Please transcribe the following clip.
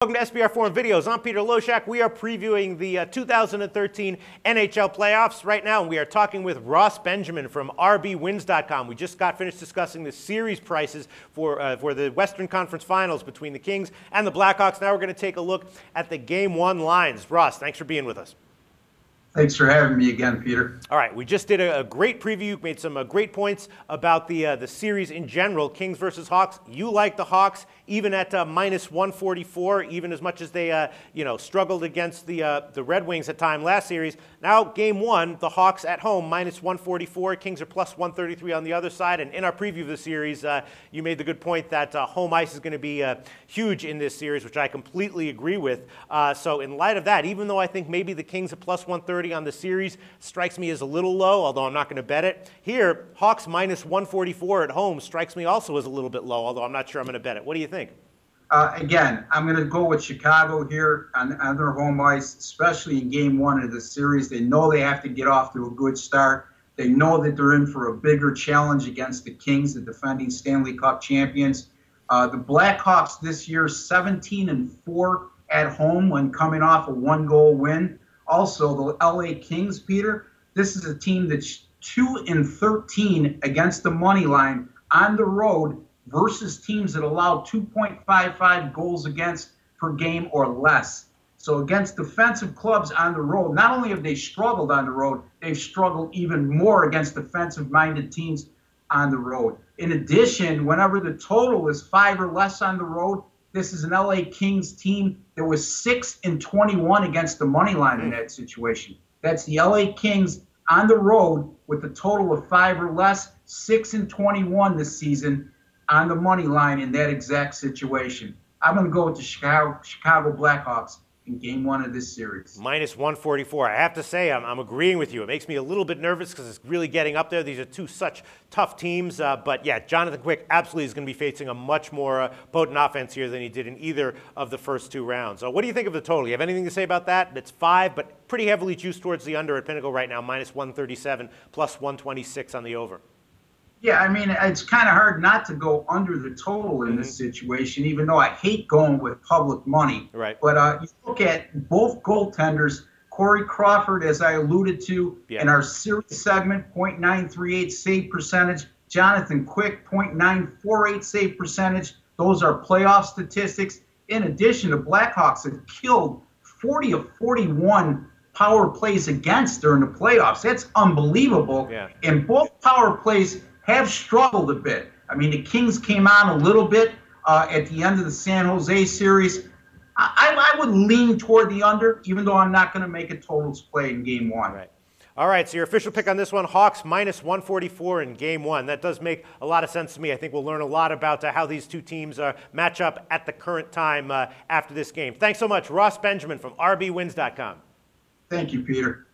Welcome to SBR Forum Videos. I'm Peter Loshak. We are previewing the 2013 NHL playoffs right now, and we are talking with Ross Benjamin from rbwins.com. We just got finished discussing the series prices for the Western Conference Finals between the Kings and the Blackhawks. Now we're going to take a look at the Game 1 lines. Ross, thanks for being with us. Thanks for having me again, Peter. All right, we just did a great preview, made some great points about the series in general, Kings versus Hawks. You like the Hawks even at minus 144, even as much as they struggled against the Red Wings at time last series. Now, Game 1, the Hawks at home, minus 144. Kings are plus 133 on the other side. And in our preview of the series, you made the good point that home ice is going to be huge in this series, which I completely agree with. So in light of that, even though I think maybe the Kings at plus 130 on the series strikes me as a little low, although I'm not going to bet it. Here, Hawks minus 144 at home strikes me also as a little bit low, although I'm not sure I'm going to bet it. What do you think? Again, I'm going to go with Chicago here on their home ice, especially in Game 1 of the series. They know they have to get off to a good start. They know that they're in for a bigger challenge against the Kings, the defending Stanley Cup champions. The Blackhawks this year, 17-4 at home when coming off a one-goal win. Also, the LA Kings, Peter, this is a team that's 2-13 against the money line on the road versus teams that allow 2.55 goals against per game or less. So against defensive clubs on the road, not only have they struggled on the road, they've struggled even more against defensive-minded teams on the road. In addition, whenever the total is 5 or less on the road, this is an LA Kings team that was 6-21 against the money line in that situation. That's the LA Kings on the road with a total of 5 or less, 6-21 this season on the money line in that exact situation. I'm going to go with the Chicago Blackhawks in Game 1 of this series. Minus 144. I have to say, I'm agreeing with you. It makes me a little bit nervous because it's really getting up there. These are two such tough teams. But yeah, Jonathan Quick absolutely is going to be facing a much more potent offense here than he did in either of the first two rounds. So what do you think of the total? You have anything to say about that? It's 5, but pretty heavily juiced towards the under at Pinnacle right now, minus 137, plus 126 on the over. Yeah, I mean, it's kind of hard not to go under the total in this situation, even though I hate going with public money. Right. But you look at both goaltenders, Corey Crawford, as I alluded to in our series segment, .938 save percentage. Jonathan Quick, .948 save percentage. Those are playoff statistics. In addition, the Blackhawks have killed 40 of 41 power plays against during the playoffs. That's unbelievable. Yeah. And both power plays have struggled a bit. I mean, the Kings came on a little bit at the end of the San Jose series. I would lean toward the under, even though I'm not going to make a totals play in Game 1. Right. All right, so your official pick on this one, Hawks minus 144 in Game 1. That does make a lot of sense to me. I think we'll learn a lot about how these two teams match up at the current time after this game. Thanks so much, Ross Benjamin from rbwins.com. Thank you, Peter.